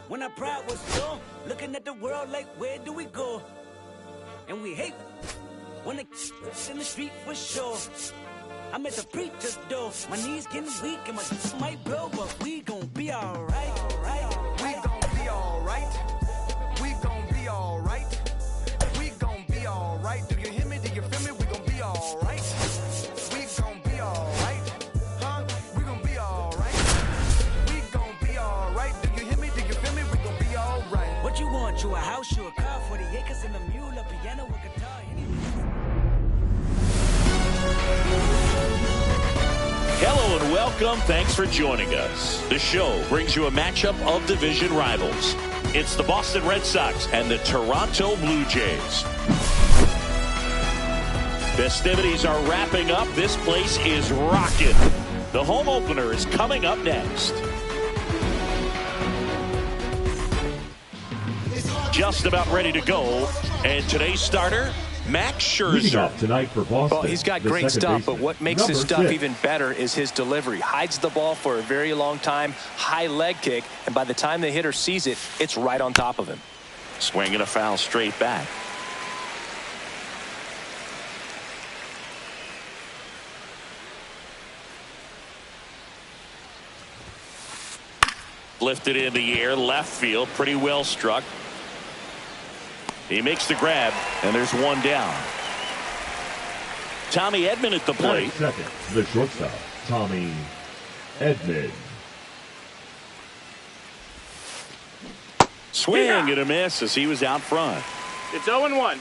When our pride was pure, looking at the world like, where do we go? And we hate when it's in the street for sure. I'm at the preacher's door, my knees getting weak and my might blow, but we gon' be alright. We gon' be alright. We gon' be alright. We gon' be alright. Do you hear me? Do you feel me? We gon' be alright. We gon' be alright. Huh? We gon' be alright. We gon' be alright. Do you hear me? Do you feel me? We gon' be alright. What you want? You a house, you a car, 40 acres and a mule, a piano, a guitar. Hello and welcome. Thanks for joining us. The show brings you a matchup of division rivals. It's the Boston Red Sox and the Toronto Blue Jays. Festivities are wrapping up. This place is rocking. The home opener is coming up next. Just about ready to go. And today's starter, Max Scherzer. Tonight for Boston, well, he's got great stuff, but what makes his stuff even better is his delivery. Hides the ball for a very long time, high leg kick, and by the time the hitter sees it, it's right on top of him. Swinging a foul straight back. Lifted in the air, left field, pretty well struck. He makes the grab, and there's one down. Tommy Edman at the plate. Second, the shortstop, Tommy Edman. Swing and a miss as he was out front. It's 0-1.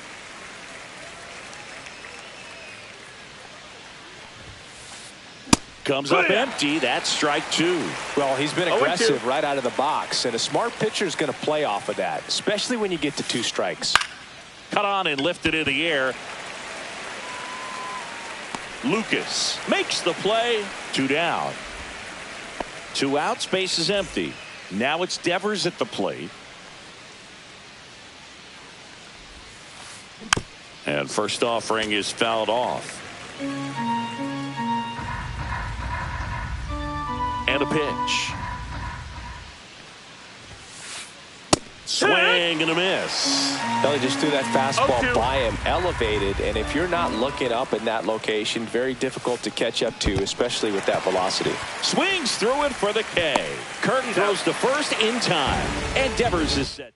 Comes up empty. That's strike two. Well, he's been aggressive right out of the box, and a smart pitcher is going to play off of that, especially when you get to 2 strikes. Cut on and lifted in the air. Lucas makes the play. 2 down. 2 out. Space is empty. Now it's Devers at the plate. And first offering is fouled off. And a pitch. Swing and a miss. Belly just threw that fastball by him, elevated, and if you're not looking up in that location, very difficult to catch up to, especially with that velocity. Swings through it for the K. Curtin throws to first in time, and Devers is set.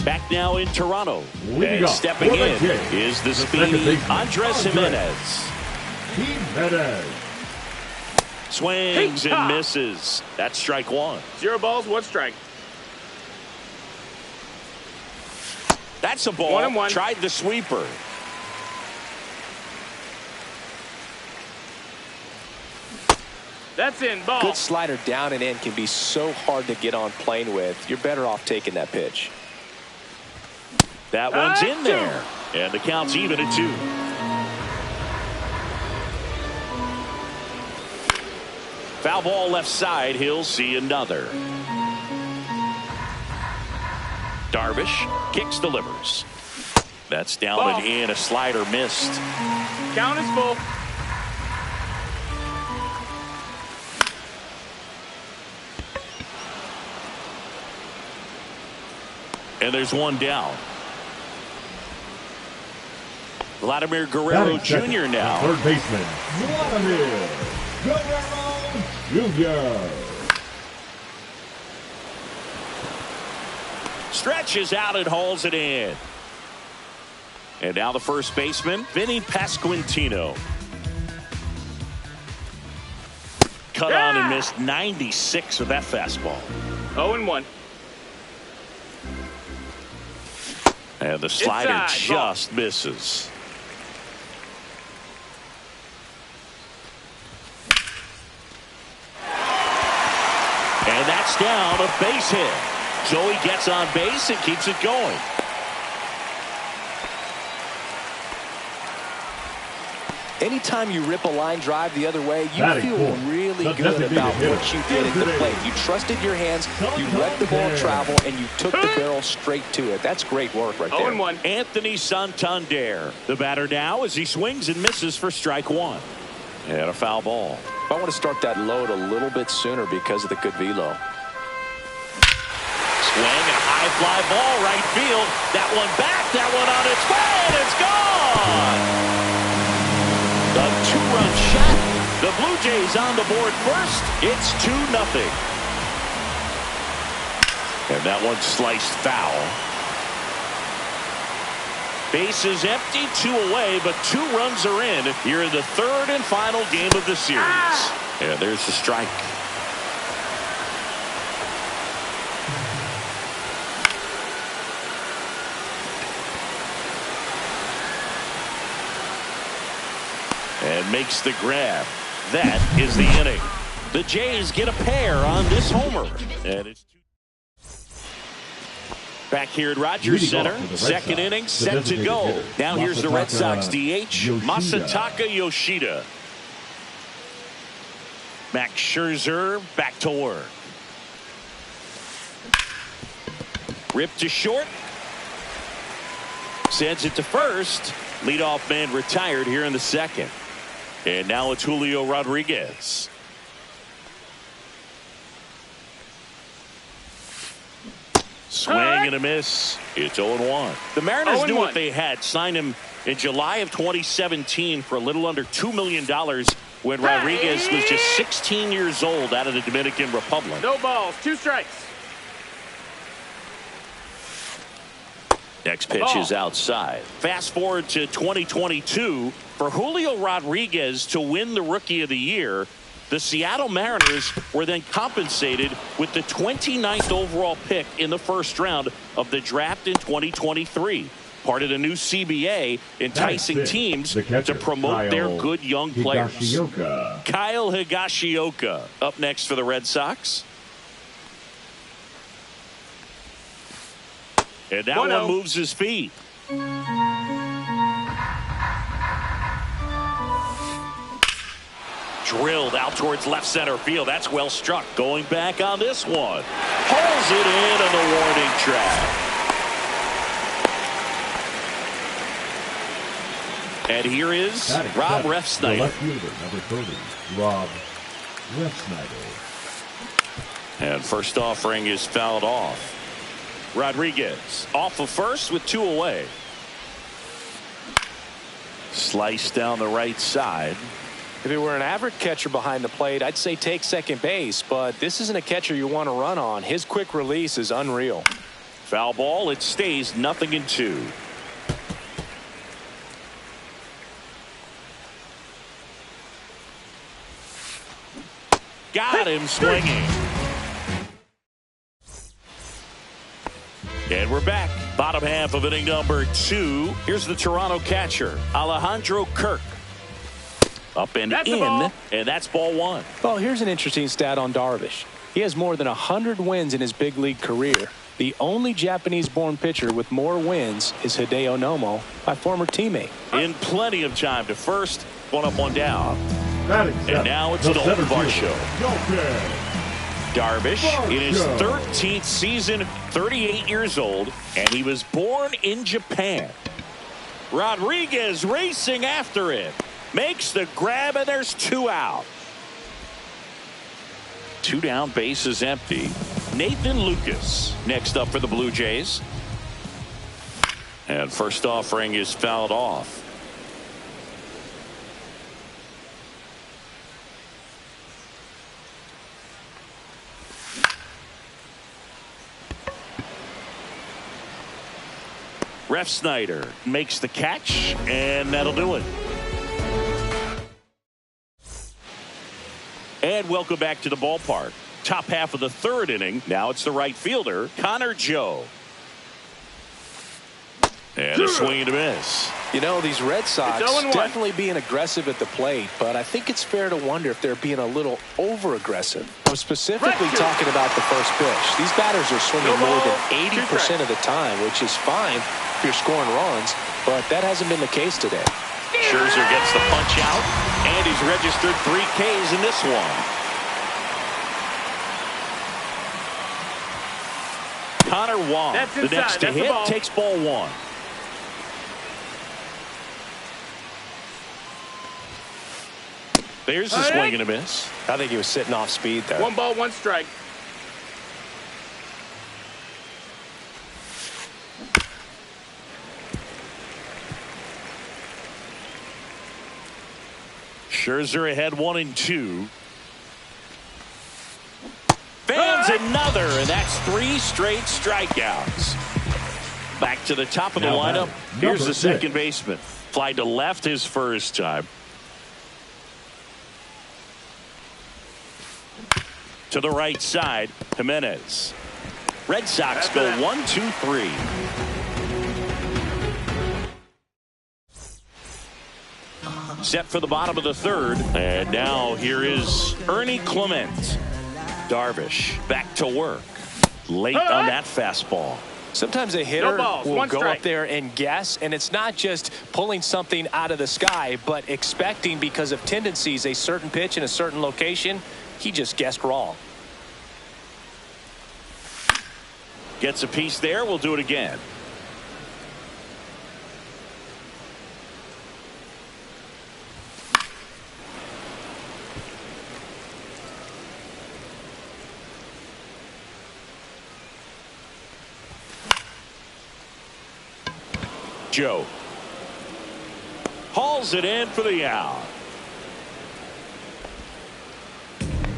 Back now in Toronto. And stepping in is the speedy Andres Gimenez. Swings and misses. That's strike one. 0 balls, 1 strike. That's a ball. 1-1. Tried the sweeper. That's in. Ball. Good slider down and in can be so hard to get on plane with. You're better off taking that pitch. That one's in there. And the count's even at 2. Foul ball left side. He'll see another. Darvish kicks, delivers. That's down and in. A slider missed. Count is full. And there's one down. Vladimir Guerrero Jr. now. Third baseman, Vladimir Guerrero Jr. Stretches out and hauls it in. And now the first baseman, Vinny Pasquantino. Cut on and missed 96 with that fastball. 0-1. And the slider just misses. And that's down, a base hit. Joey gets on base and keeps it going. Anytime you rip a line drive the other way, you feel really good about what you did at the plate. You trusted your hands, you let the ball travel, and you took the barrel straight to it. That's great work right there. 0-1. Anthony Santander, the batter now as he swings and misses for strike one. And a foul ball. I want to start that load a little bit sooner because of the good velo. Swing and a high fly ball right field. That one back, that one on its way, and it's gone. A two-run shot. The Blue Jays on the board first. It's 2-0. And that one sliced foul. Bases empty, 2 away, but 2 runs are in here in the third and final game of the series. And there's the strike. And makes the grab. That is the inning. The Jays get a pair on this homer. And it's back here at Rogers Center. Second inning set to go. Now here's the Red Sox DH, Masataka Yoshida. Max Scherzer back to work. Ripped to short. Sends it to first. Leadoff man retired here in the second. And now it's Julio Rodriguez. Swing and a miss. It's 0-1. The Mariners knew what they had. Signed him in July of 2017 for a little under $2 million when Rodriguez was just 16 years old out of the Dominican Republic. No balls, 2 strikes. Next pitch is outside. Fast forward to 2022. For Julio Rodriguez to win the Rookie of the Year, the Seattle Mariners were then compensated with the 29th overall pick in the first round of the draft in 2023. Part of the new CBA, enticing teams to promote their good young players. Kyle Higashioka up next for the Red Sox. And that one moves his feet. Drilled out towards left center field. That's well struck. Going back on this one. Pulls it in on the warning track. And here is Rob Refsnyder. Left fielder, number 30, Rob Refsnyder. And first offering is fouled off. Rodriguez off of first with 2 away. Slice down the right side. If it were an average catcher behind the plate, I'd say take second base, but this isn't a catcher you want to run on. His quick release is unreal. Foul ball. It stays 0-2. Got him swinging. And we're back. Bottom half of inning number 2. Here's the Toronto catcher, Alejandro Kirk. Up and in, and that's ball 1. Well, here's an interesting stat on Darvish. He has more than 100 wins in his big league career. The only Japanese-born pitcher with more wins is Hideo Nomo, my former teammate. In plenty of time to first, 1 up, 1 down. And now it's the Dalton Varsho. Darvish in his 13th season, 38 years old, and he was born in Japan. Rodriguez racing after it. Makes the grab, and there's 2 out. 2 down, base is empty. Nathan Lucas next up for the Blue Jays. And first offering is fouled off. Refsnyder makes the catch, and that'll do it. And welcome back to the ballpark. Top half of the third inning. Now it's the right fielder, Connor Joe. And a swing and a miss. You know, these Red Sox definitely being aggressive at the plate, but I think it's fair to wonder if they're being a little over-aggressive. I'm specifically talking about the first pitch. These batters are swinging more than 80% of the time, which is fine if you're scoring runs, but that hasn't been the case today. Scherzer gets the punch out, and he's registered 3 Ks in this one. Connor Wong, the next to hit, takes ball 1. There's the swing and a miss. I think he was sitting off speed there. 1 ball, 1 strike. Scherzer ahead 1-2. Fans another, and that's 3 straight strikeouts. Back to the top of the lineup. Here's the second baseman. Fly to left his first time. To the right side, Jimenez. Red Sox go 1-2-3. Set for the bottom of the third. And now here is Ernie Clement. Darvish back to work. Late on that fastball. Sometimes a hitter will go up there and guess, and it's not just pulling something out of the sky, but expecting because of tendencies a certain pitch in a certain location. He just guessed wrong. Gets a piece there. We'll do it again. Joe hauls it in for the out.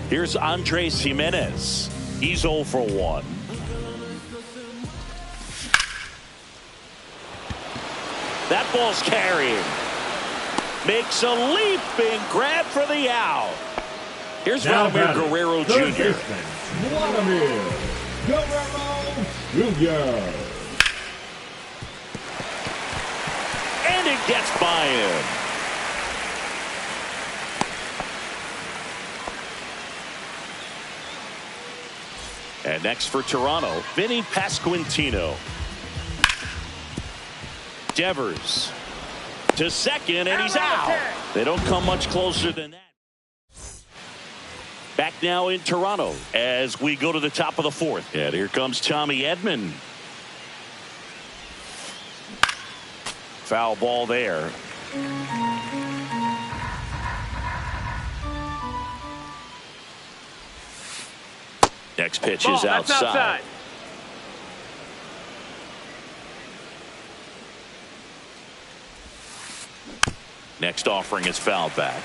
Here's Andres Jimenez. He's 0 for 1. That ball's carried. Makes a leaping grab for the out. Here's Vladimir Guerrero Jr. Vladimir Guerrero Jr. And it gets by him. And next for Toronto, Vinny Pasquantino. Devers to second, and he's out. They don't come much closer than that. Back now in Toronto as we go to the top of the fourth. And here comes Tommy Edman. Foul ball there. Next pitch is outside. Next offering is fouled back.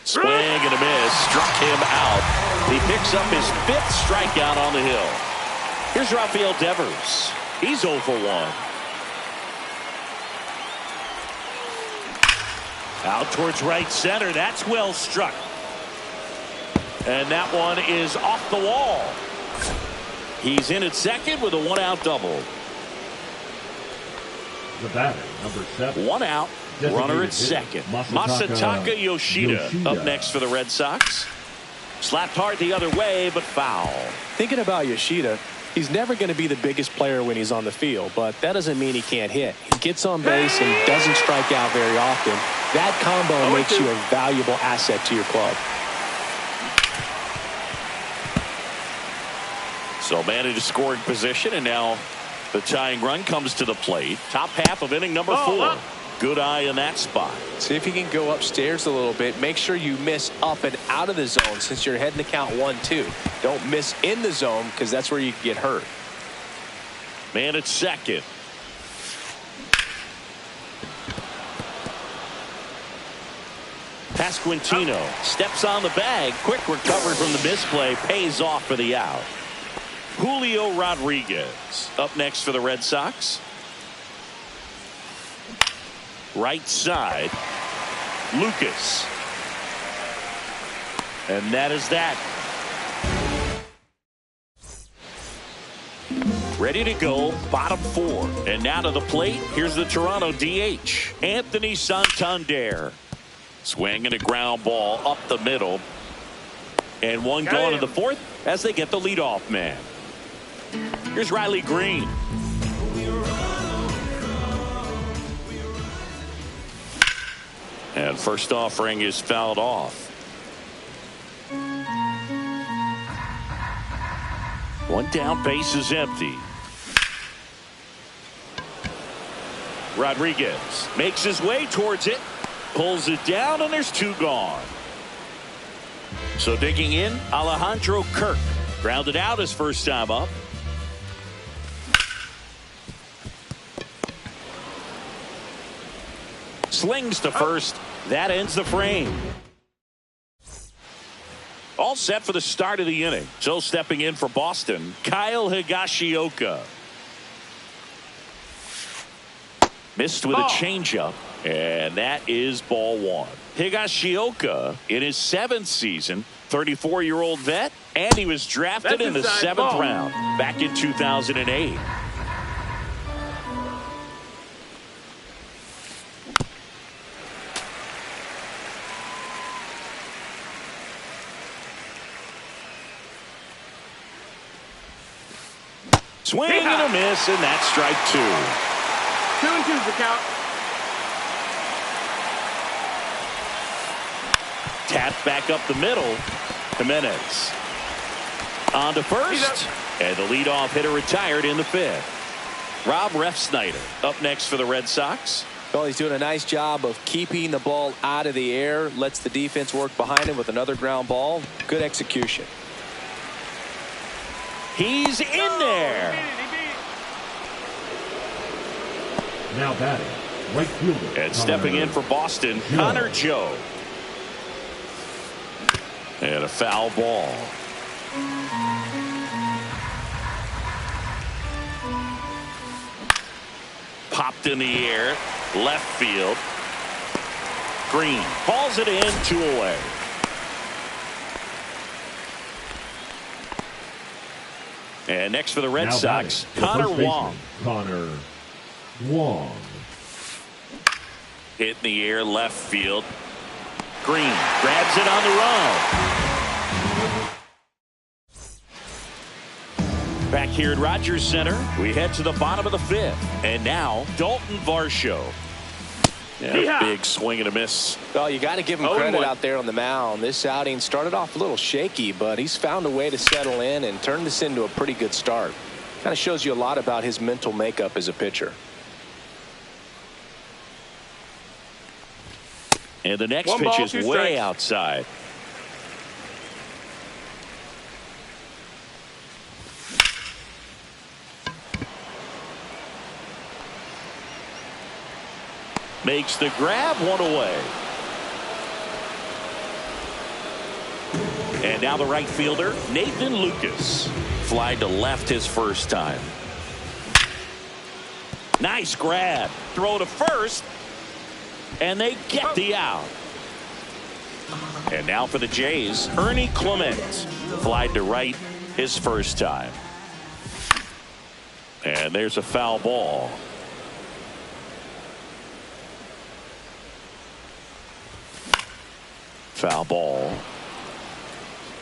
Swing and a miss. Struck him out. He picks up his 5th strikeout on the hill. Here's Rafael Devers. He's 0 for 1. Out towards right center. That's well struck. And that one is off the wall. He's in at second with a 1-out double. The batter, number 7. 1 out. Runner at second. Masataka Yoshida up next for the Red Sox. Slapped hard the other way, but foul. Thinking about Yoshida, he's never going to be the biggest player when he's on the field, but that doesn't mean he can't hit. He gets on base and doesn't strike out very often. That combo makes you a valuable asset to your club. So man in scoring position, and now the tying run comes to the plate. Top half of inning number 4. Good eye in that spot. See if you can go upstairs a little bit. Make sure you miss up and out of the zone since you're heading to count 1-2. Don't miss in the zone because that's where you can get hurt. Man at second. Pasquantino steps on the bag. Quick recovery from the misplay. Pays off for the out. Julio Rodriguez up next for the Red Sox. Right side, Lucas. And that is that. Ready to go, bottom 4. And now to the plate, here's the Toronto DH, Anthony Santander. Swinging a ground ball up the middle. And one going to the 4th as they get the leadoff man. Here's Riley Green. And first offering is fouled off. One down, base is empty. Rodriguez makes his way towards it, pulls it down, and there's 2 gone. So digging in, Alejandro Kirk grounded out his first time up. Slings to first. That ends the frame. All set for the start of the inning. So stepping in for Boston, Kyle Higashioka. Missed with a changeup, and that is ball 1. Higashioka in his 7th season, 34-year-old vet, and he was drafted in the 7th round back in 2008. Swing and a miss, and that's strike 2. 2-2's the count. Tapped back up the middle. Jimenez on to first, and the leadoff hitter retired in the 5th. Rob Refsnyder up next for the Red Sox. Well, he's doing a nice job of keeping the ball out of the air, lets the defense work behind him with another ground ball. Good execution. He's in there. Now batting, right fielder. And stepping in for Boston, Connor Joe. And a foul ball. Popped in the air, left field. Green calls it in, 2 away. And next for the Red Sox, Connor Wong. Connor Wong. Hit in the air, left field. Green grabs it on the run. Back here at Rogers Center, we head to the bottom of the 5th. And now, Dalton Varsho. Yeah, big swing and a miss. Well, you got to give him credit out there on the mound. This outing started off a little shaky, but he's found a way to settle in and turn this into a pretty good start. Kind of shows you a lot about his mental makeup as a pitcher. And the next pitch is way outside. Makes the grab, 1 away. And now the right fielder, Nathan Lucas. Fly to left his first time. Nice grab. Throw to first. And they get the out. And now for the Jays, Ernie Clement. Fly to right his first time. And there's a foul ball. Foul ball.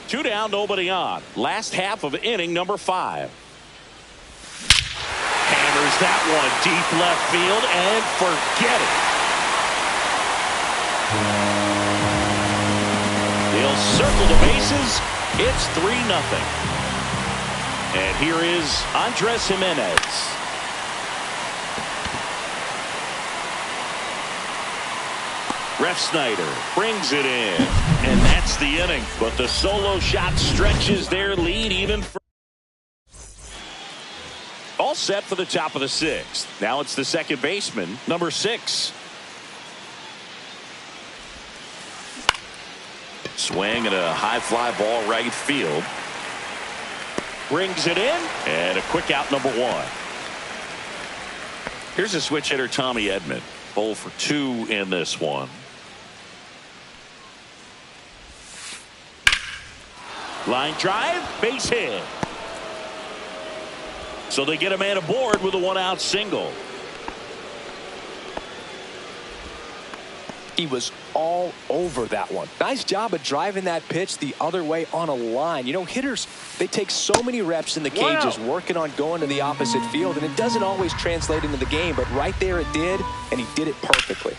2 down, nobody on. Last half of inning number 5. Hammers that one deep left field and forget it. He'll circle the bases. It's 3-0. And here is Andres Jimenez. Refsnyder brings it in, and that's the inning. But the solo shot stretches their lead even further. All set for the top of the 6th. Now it's the second baseman, number 6. Swing and a high fly ball right field. Brings it in, and a quick out, number 1. Here's a switch hitter, Tommy Edman. 0 for 2 in this one. Line drive, base hit. So they get a man aboard with a 1-out single. He was all over that one. Nice job of driving that pitch the other way on a line. You know, hitters, they take so many reps in the cages working on going to the opposite field, and it doesn't always translate into the game, but right there it did, and he did it perfectly.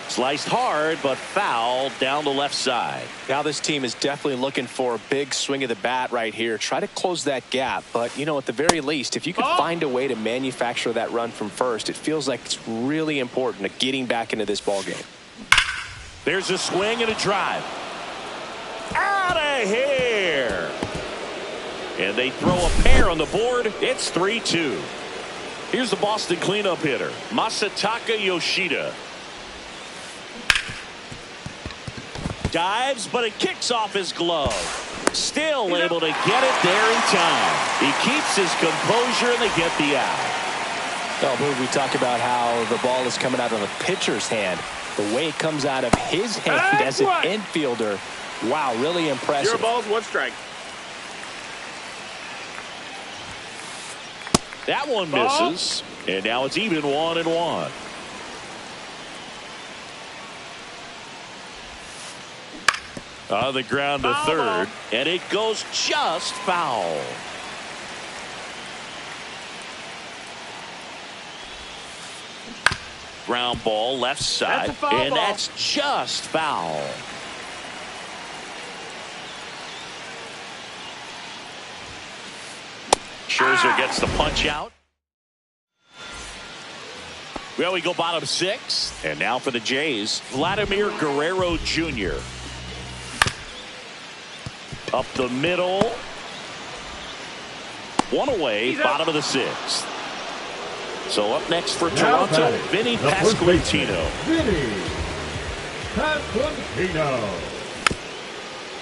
Sliced hard, but fouled down the left side. Now this team is definitely looking for a big swing of the bat right here. Try to close that gap. But, you know, at the very least, if you could find a way to manufacture that run from first, it feels like it's really important to getting back into this ball game. There's a swing and a drive. Out of here. And they throw a pair on the board. It's 3-2. Here's the Boston cleanup hitter, Masataka Yoshida. Dives, but it kicks off his glove. Still able to get it there in time. He keeps his composure, and they get the out. Oh, we talk about how the ball is coming out of the pitcher's hand. The way it comes out of his hand as an infielder. Wow, really impressive. 0 balls, 1 strike. That one misses, and now it's even 1-1. On the ground to third, and it goes just foul. Ground ball left side, and that's just foul. Scherzer gets the punch out. Well, we go bottom 6, and now for the Jays, Vladimir Guerrero Jr. Up the middle. One away, bottom of the 6th. So up next for Toronto, Vinny Pasquantino. Vinny Pasquantino.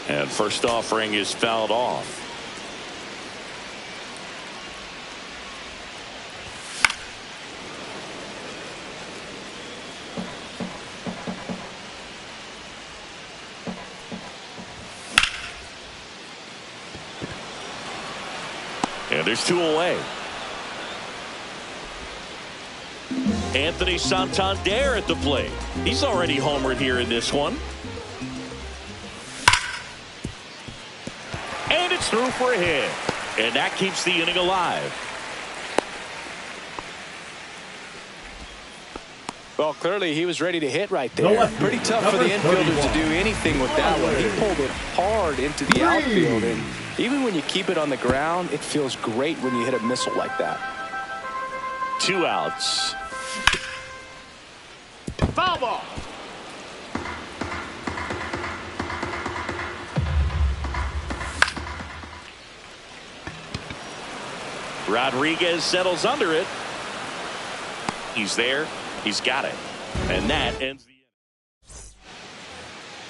And first offering is fouled off. And there's 2 away. Anthony Santander at the plate. He's already homered here in this one. And it's through for a hit. And that keeps the inning alive. Well, clearly he was ready to hit right there. Pretty tough for the infielder to do anything with that one. He pulled it hard into the outfield. And even when you keep it on the ground, it feels great when you hit a missile like that. 2 outs. Foul ball. Rodriguez settles under it. He's there. He's got it. And that ends the inning.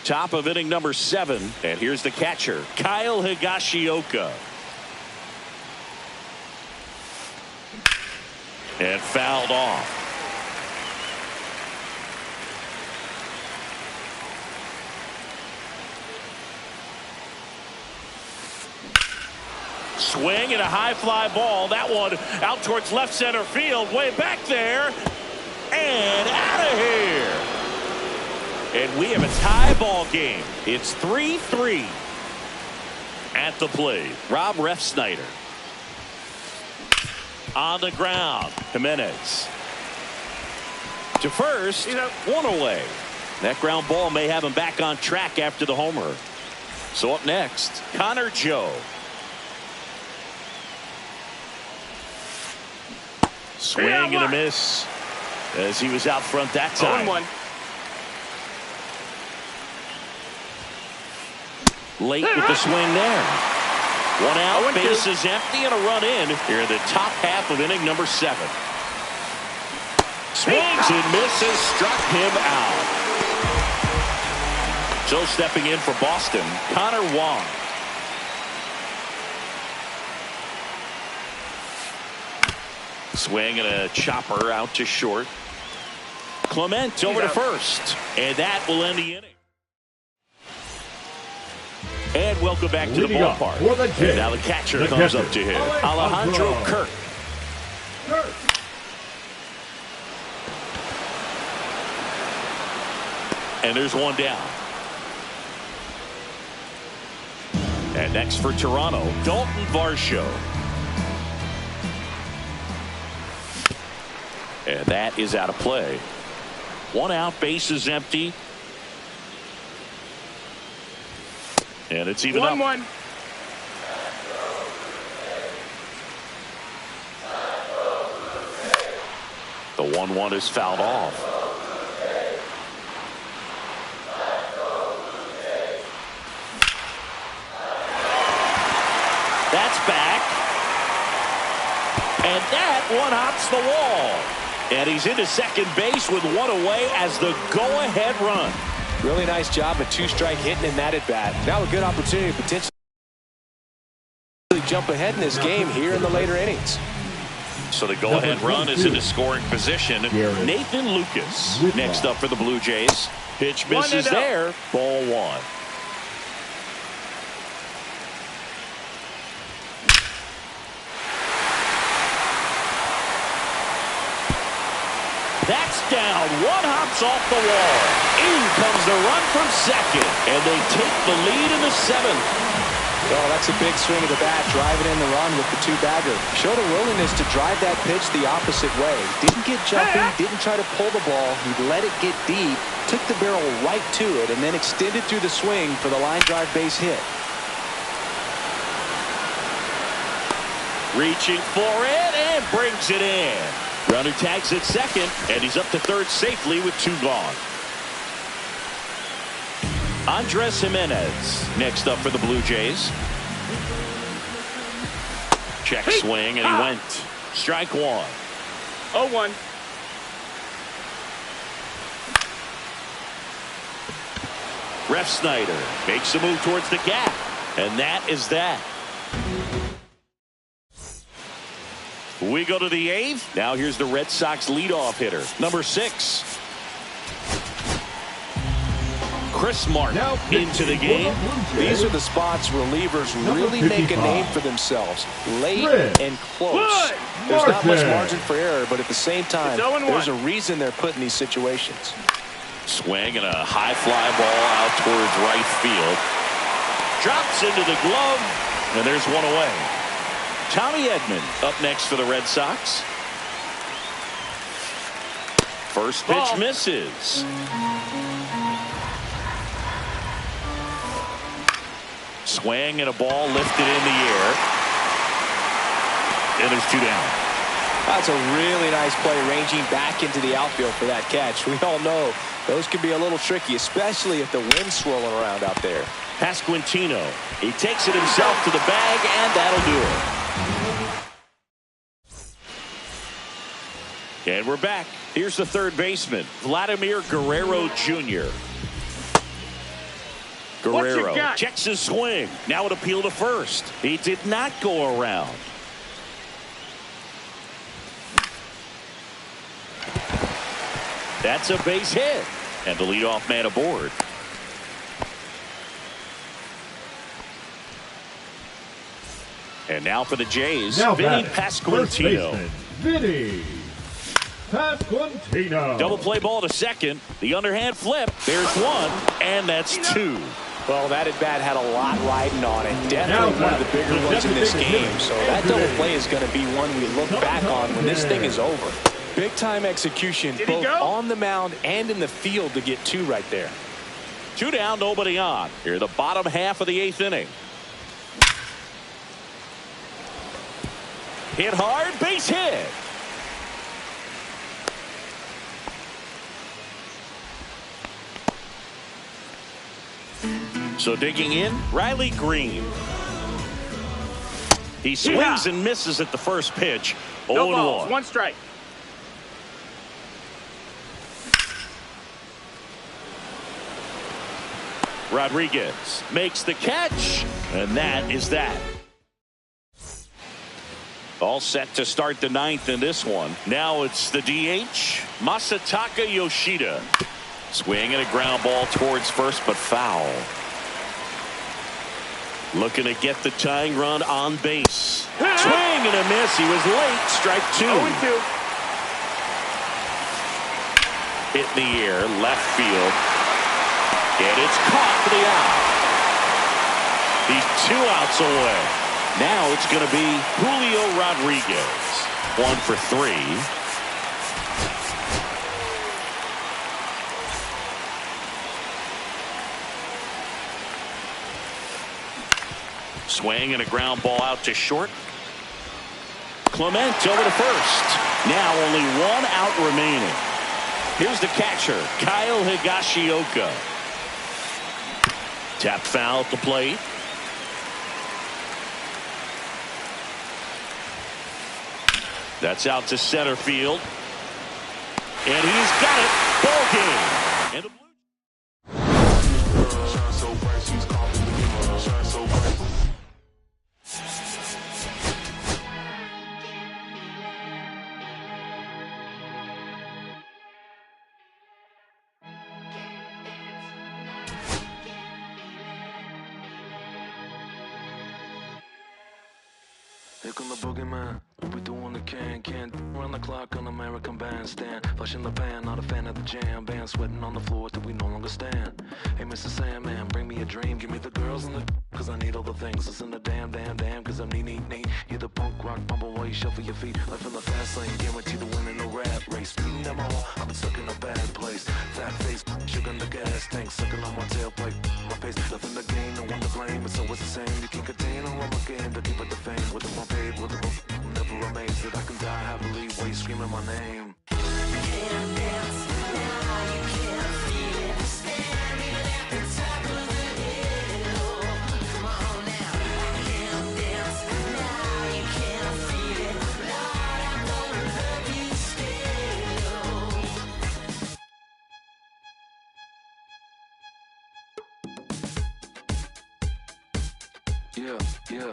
Top of inning number 7. And here's the catcher, Kyle Higashioka. And fouled off. Swing and a high fly ball. That one out towards left center field. Way back there. And out of here. And we have a tie ball game. It's 3-3. At the plate, Rob Refsnyder. On the ground, Jimenez. To first, 1 away. That ground ball may have him back on track after the homer. So up next, Connor Joe. Swing and a miss as he was out front that time. 0-1. Late with the swing there. 1 out, base is empty, and a run in here in the top half of inning number 7. Swings and misses, struck him out. So stepping in for Boston, Connor Wong. Swing and a chopper out to short. Clement over to first. And that will end the inning. And welcome back to the ballpark. And now the catcher comes up to hit. Alejandro Kirk. And there's 1 down. And next for Toronto, Dalton Varsho. And that is out of play. One out, base is empty. And it's even up. 1-1. The 1-1 is fouled off. That's back. And that one hops the wall. And he's into second base with one away as the go-ahead run. Really nice job, a two-strike hitting in that at-bat. Now a good opportunity to potentially jump ahead in this game here in the later innings. So the go-ahead run is into scoring position. Nathan Lucas next up for the Blue Jays. Pitch misses there. Ball one. That's down. One hops off the wall. In comes the run from second. And they take the lead in the seventh. Well, that's a big swing of the bat, driving in the run with the two-bagger. Showed a willingness to drive that pitch the opposite way. Didn't get jumpy, didn't try to pull the ball. He let it get deep, took the barrel right to it, and then extended through the swing for the line drive base hit. Reaching for it and brings it in. Runner tags at second, and he's up to third safely with two gone. Andres Jimenez next up for the Blue Jays. Check swing, and he went. Strike one. 0-1. Ref Snyder makes a move towards the gap, and that is that. We go to the eighth. Now here's the Red Sox leadoff hitter, number 6. Chris Martin into the game. These are the spots relievers really make a name for themselves. Late and close. There's not much margin for error, but at the same time, there's a reason they're put in these situations. Swing and a high fly ball out towards right field. Drops into the glove, and there's one away. Tommy Edman up next for the Red Sox. First pitch misses. Swing and a ball lifted in the air. And there's two down. That's a really nice play, ranging back into the outfield for that catch. We all know those can be a little tricky, especially if the wind's swirling around out there. Pasquantino. He takes it himself to the bag, and that'll do it. And we're back. Here's the third baseman, Vladimir Guerrero Jr. Guerrero checks his swing. Now an appeal to first. He did not go around. That's a base hit. And the leadoff man aboard. And now for the Jays, Vinny Pasquantino. Vinny Pasquantino. Double play ball to second. The underhand flip. There's one, and that's two. Well, that at-bat had a lot riding on it. Definitely one of the bigger ones in this game. So that double play is going to be one we look back on when this thing is over. Big-time execution, both on the mound and in the field to get two right there. Two down, nobody on. Here, the bottom half of the eighth inning. Hit hard, base hit. So digging in, Riley Green. He swings and misses at the first pitch. 0-1. One strike. Rodriguez makes the catch, and that is that. All set to start the ninth in this one. Now it's the DH, Masataka Yoshida. Swing and a ground ball towards first, but foul. Looking to get the tying run on base. Swing and a miss. He was late. Strike two. 0-2. Hit in the air, left field. And it's caught for the out. He's 2 outs away. Now it's going to be Julio Rodriguez. 1 for 3. Swing and a ground ball out to short. Clement over to first. Now only one out remaining. Here's the catcher, Kyle Higashioka. Tap foul at the plate. That's out to center field. And he's got it. Ball game. And here come the boogeyman. We doing the can run the clock on American Bandstand. Flushing the pan, not a fan of the jam band. Sweating on the floor till we no longer stand. Hey, Mr. Sandman, bring me a dream. Give me the girls and the cause I need all the things. Listen to damn, cause I'm neat. Hear the punk rock bumble while you shuffle your feet. Life in the fast lane, guaranteed to win in a rap race. Speeding them all, I've been stuck in a bad place. Fat face, sugar in the gas tank. Sucking on my tailpipe, my face. Left in the game, no one to blame. It's always the same. You can't contain all my game, but keep it the fame. With the more paid, with the more never amazed that I can die happily while you screaming my name. Yeah.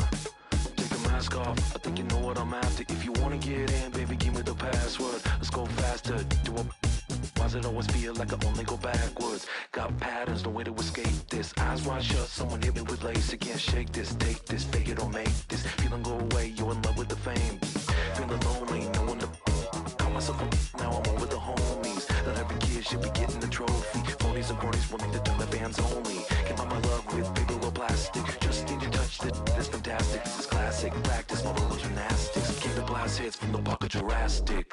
Take the mask off. I think you know what I'm after. If you wanna get in, baby, give me the password. Let's go faster. Why does it always feel like I only go backwards? Got patterns, no way to escape this. Eyes wide shut, someone hit me with lace. You can't shake this, take this, fake it or make this. Feeling go away, you're in love with the fame. Feeling lonely, no one to call myself a now I'm over the homies. That every kid should be getting the trophy. Phonies and cronies willing to turn the bands only. Came out my love with paper or plastic. Just need to touch this, this fantastic. This is classic practice, my little gymnastics. Came to blast hits from the pocket Jurassic.